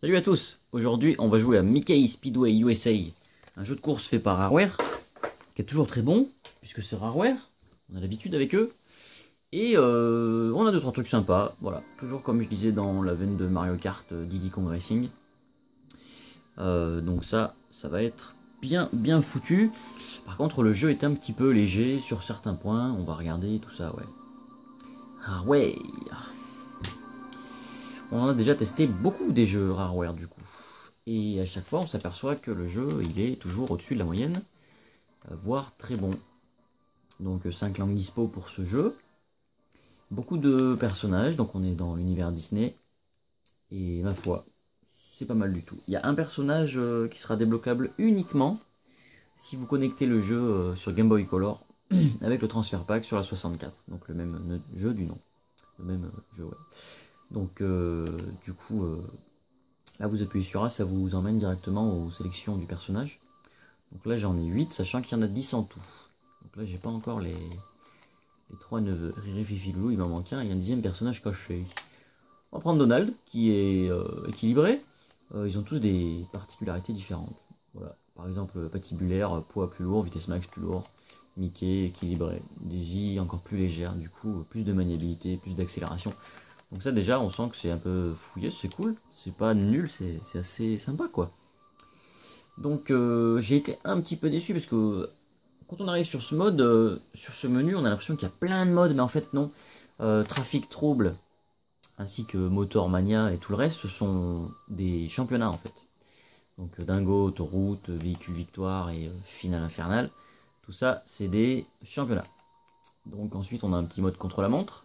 Salut à tous, aujourd'hui on va jouer à Mickey Speedway USA, un jeu de course fait par Rareware, qui est toujours très bon, puisque c'est Rareware, on a l'habitude avec eux, et on a 2-3 trucs sympas, voilà, toujours comme je disais dans la veine de Mario Kart Diddy Kong Racing, donc ça va être bien foutu. Par contre le jeu est un petit peu léger sur certains points, on va regarder tout ça, ouais. Rareware. On en a déjà testé beaucoup des jeux Rareware du coup. Et à chaque fois on s'aperçoit que le jeu il est toujours au-dessus de la moyenne, voire très bon. Donc 5 langues dispo pour ce jeu. Beaucoup de personnages, donc on est dans l'univers Disney. Et ma foi, c'est pas mal du tout. Il y a un personnage qui sera débloquable uniquement si vous connectez le jeu sur Game Boy Color avec le transfert pack sur la 64. Donc le même jeu du nom. Le même jeu, ouais. Donc du coup, là vous appuyez sur A, ça vous emmène directement aux sélections du personnage. Donc là j'en ai 8, sachant qu'il y en a 10 en tout. Donc là j'ai pas encore les 3 neveux. Riri, Fifi, Loulou, il m'en manque un, il y a un 10e personnage caché. On va prendre Donald, qui est équilibré. Ils ont tous des particularités différentes. Voilà. Par exemple, patibulaire, poids plus lourd, vitesse max plus lourd. Mickey, équilibré. Daisy, encore plus légère, du coup, plus de maniabilité, plus d'accélération. Donc ça déjà on sent que c'est un peu fouillé, c'est cool, c'est pas nul, c'est assez sympa quoi. Donc j'ai été un petit peu déçu parce que quand on arrive sur ce mode, sur ce menu, on a l'impression qu'il y a plein de modes, mais en fait non. Trafic trouble, ainsi que Motor Mania et tout le reste, ce sont des championnats en fait. Donc Dingo, Autoroute, Véhicule Victoire et Finale Infernale, tout ça c'est des championnats. Donc ensuite on a un petit mode contre la montre.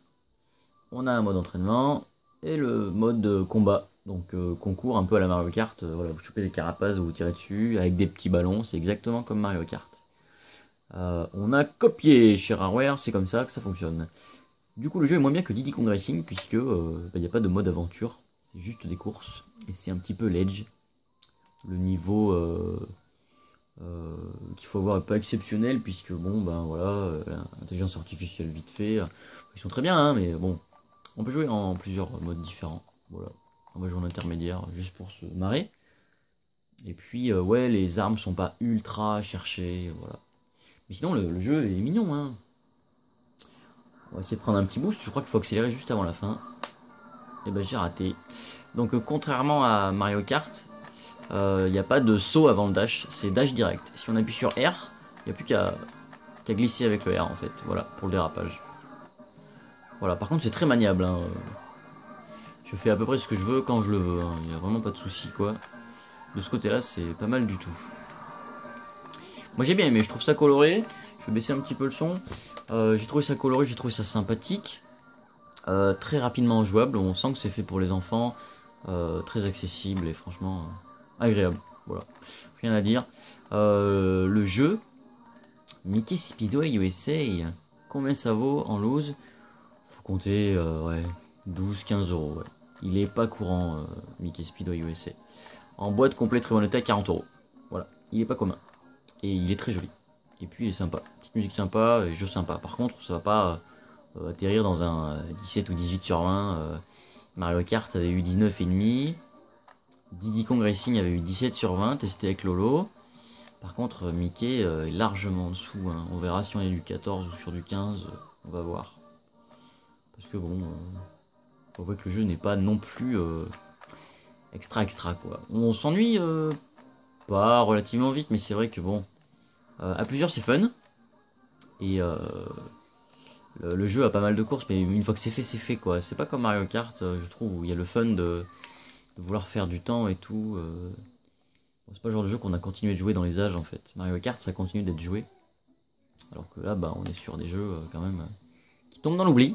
On a un mode entraînement et le mode combat, donc concours un peu à la Mario Kart. Voilà, vous chopez des carapaces, vous tirez dessus avec des petits ballons, c'est exactement comme Mario Kart. On a copié chez Rareware, c'est comme ça que ça fonctionne. Du coup, le jeu est moins bien que Diddy Kong Racing puisque il n'y a pas de mode aventure, c'est juste des courses et c'est un petit peu l'edge. Le niveau qu'il faut avoir est pas exceptionnel puisque bon ben voilà, l'intelligence artificielle vite fait, ils sont très bien hein, mais bon. On peut jouer en plusieurs modes différents. Voilà. On va jouer en intermédiaire juste pour se marrer. Et puis, ouais, les armes sont pas ultra cherchées. Voilà. Mais sinon, le jeu est mignon. Hein. On va essayer de prendre un petit boost. Je crois qu'il faut accélérer juste avant la fin. Et ben, j'ai raté. Donc, contrairement à Mario Kart, il n'y a pas de saut avant le dash. C'est dash direct. Si on appuie sur R, il n'y a plus qu'à glisser avec le R en fait. Voilà, pour le dérapage. Voilà, par contre, c'est très maniable. Hein. Je fais à peu près ce que je veux quand je le veux, hein. Il n'y a vraiment pas de souci quoi. De ce côté là c'est pas mal du tout. Moi j'ai bien aimé, je trouve ça coloré. Je vais baisser un petit peu le son. J'ai trouvé ça coloré, j'ai trouvé ça sympathique. Très rapidement jouable, on sent que c'est fait pour les enfants. Très accessible et franchement agréable. Voilà, rien à dire. Le jeu, Mickey Speedway USA, combien ça vaut en loose? Faut compter ouais, 12-15 euros. Ouais. Il est pas courant, Mickey Speedway USA. En boîte complète très bon état, 40 euros. Voilà, il est pas commun. Et il est très joli. Et puis il est sympa. Petite musique sympa, et jeu sympa. Par contre, ça va pas atterrir dans un 17 ou 18 sur 20. Mario Kart avait eu 19,5. Diddy Kong Racing avait eu 17 sur 20, testé avec Lolo. Par contre, Mickey est largement en dessous. Hein. On verra si on est du 14 ou sur du 15. On va voir. Parce que bon... on voit que le jeu n'est pas non plus extra quoi. On s'ennuie pas relativement vite, mais c'est vrai que bon, à plusieurs c'est fun. Et le jeu a pas mal de courses, mais une fois que c'est fait quoi. C'est pas comme Mario Kart, je trouve, où il y a le fun de vouloir faire du temps et tout. Bon, c'est pas le genre de jeu qu'on a continué de jouer dans les âges en fait. Mario Kart ça continue d'être joué. Alors que là bah on est sur des jeux quand même qui tombent dans l'oubli.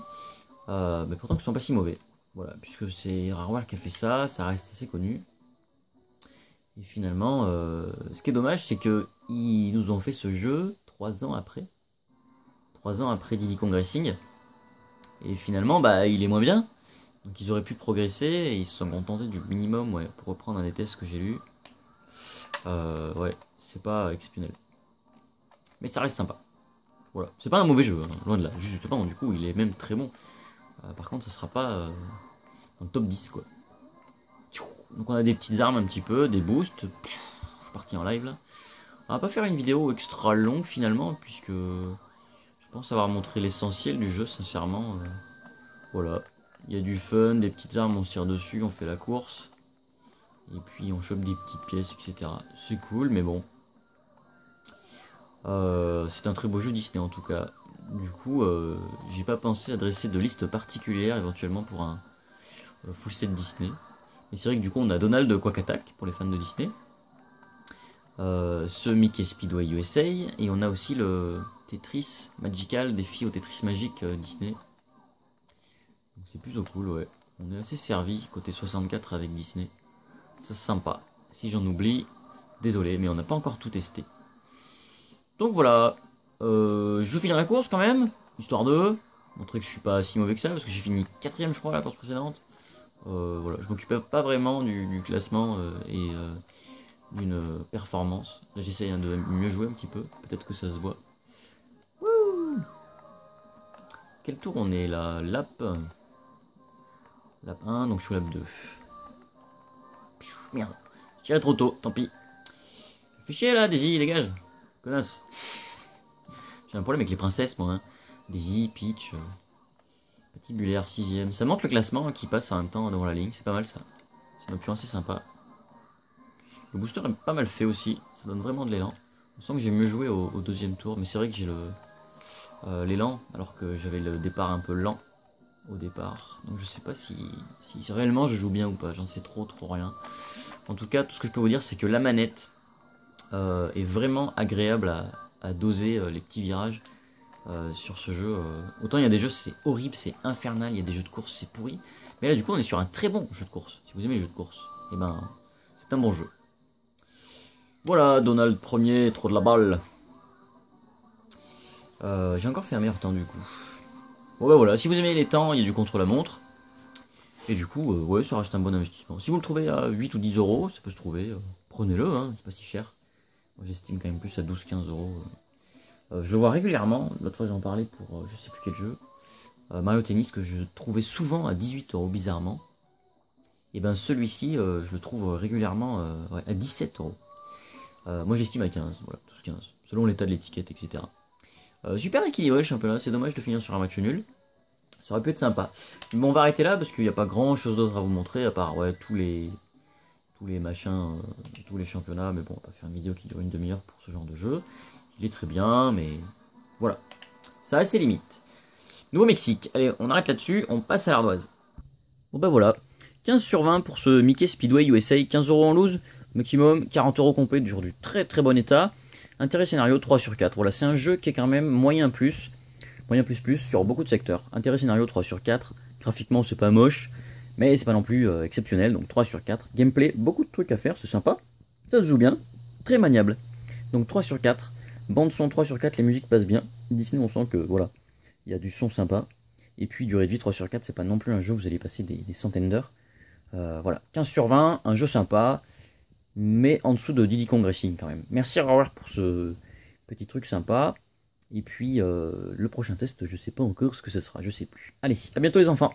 Mais pourtant qui sont pas si mauvais. Voilà, puisque c'est Rareware qui a fait ça, ça reste assez connu. Et finalement, ce qui est dommage, c'est que ils nous ont fait ce jeu 3 ans après. 3 ans après Diddy Kong Racing. Et finalement, bah, il est moins bien. Donc ils auraient pu progresser et ils se sont contentés du minimum, ouais, pour reprendre un des tests que j'ai lu. Ouais, c'est pas exceptionnel. Mais ça reste sympa. Voilà, c'est pas un mauvais jeu, hein, loin de là. Justement, du coup, il est même très bon. Par contre, ça sera pas dans le top 10 quoi. Donc on a des petites armes un petit peu, des boosts. Je suis parti en live là. On va pas faire une vidéo extra longue finalement, puisque je pense avoir montré l'essentiel du jeu sincèrement. Voilà, il y a du fun, des petites armes, on se tire dessus, on fait la course. Et puis on chope des petites pièces, etc. C'est cool, mais bon. C'est un très beau jeu Disney en tout cas. Du coup, j'ai pas pensé à dresser de liste particulière éventuellement pour un full set Disney. Mais c'est vrai que du coup, on a Donald Quack Attack pour les fans de Disney. Ce Mickey Speedway USA. Et on a aussi le Tetris Magical, défi au Tetris magique Disney. Donc c'est plutôt cool, ouais. On est assez servi côté 64 avec Disney. C'est sympa. Si j'en oublie, désolé, mais on n'a pas encore tout testé. Donc voilà, je vais finir la course quand même, histoire de montrer que je suis pas si mauvais que ça, parce que j'ai fini 4ème je crois la course précédente. Voilà, je m'occupais pas vraiment du classement et d'une performance. Là j'essaye de mieux jouer un petit peu, peut-être que ça se voit. Wouh. Quel tour on est là? Lap 1, donc je suis lap 2. Merde, j'ai tiré trop tôt, tant pis. Fais chier là, Daisy, dégage. Connasse. J'ai un problème avec les princesses, moi. Hein. Daisy, Peach, Petit Bullaire, 6ème. Ça montre le classement qui passe en même temps devant la ligne. C'est pas mal ça. C'est une option assez sympa. Le booster est pas mal fait aussi. Ça donne vraiment de l'élan. On sent que j'ai mieux joué au deuxième tour. Mais c'est vrai que j'ai l'élan. Alors que j'avais le départ un peu lent au départ. Donc je sais pas si réellement je joue bien ou pas. J'en sais trop rien. En tout cas, tout ce que je peux vous dire, c'est que la manette est vraiment agréable à doser les petits virages sur ce jeu. Autant il y a des jeux c'est horrible, c'est infernal, il y a des jeux de course c'est pourri, mais là du coup on est sur un très bon jeu de course. Si vous aimez les jeux de course, et ben c'est un bon jeu. Voilà, Donald premier, trop de la balle. J'ai encore fait un meilleur temps du coup. Bon bah voilà, si vous aimez les temps, il y a du contre-la-montre. Et du coup, ouais, ça reste un bon investissement. Si vous le trouvez à 8 ou 10 euros, ça peut se trouver, prenez-le, hein, c'est pas si cher. J'estime quand même plus à 12-15 euros. Je le vois régulièrement. L'autre fois j'en parlais pour je sais plus quel jeu. Mario Tennis que je trouvais souvent à 18 euros bizarrement. Et ben celui-ci je le trouve régulièrement ouais, à 17 euros. Moi j'estime à 15, voilà, tous 15. Selon l'état de l'étiquette, etc. Super équilibré le championnat. C'est dommage de finir sur un match nul. Ça aurait pu être sympa. Mais bon, on va arrêter là parce qu'il n'y a pas grand chose d'autre à vous montrer à part ouais, tous les machins, tous les championnats. Mais bon, on va pas faire une vidéo qui dure une demi-heure pour ce genre de jeu. Il est très bien, mais voilà. Ça a ses limites. Nouveau-Mexique. Allez, on arrête là-dessus, on passe à l'ardoise. Bon bah voilà. 15 sur 20 pour ce Mickey Speedway USA. 15 euros en loose, maximum 40 euros complet sur du très très bon état. Intérêt scénario 3 sur 4. Voilà, c'est un jeu qui est quand même moyen plus sur beaucoup de secteurs. Intérêt scénario 3 sur 4. Graphiquement, c'est pas moche, mais c'est pas non plus exceptionnel. Donc 3 sur 4. Gameplay, beaucoup de trucs à faire, c'est sympa. Ça se joue bien. Très maniable. Donc 3 sur 4. Bande son 3 sur 4, les musiques passent bien. Disney, on sent que voilà, il y a du son sympa. Et puis durée de vie 3 sur 4, c'est pas non plus un jeu où vous allez passer des centaines d'heures. Voilà, 15 sur 20, un jeu sympa, mais en dessous de Diddy Kong Racing quand même. Merci Rare pour ce petit truc sympa. Et puis le prochain test, je sais pas encore ce que ce sera, je sais plus. Allez, à bientôt les enfants.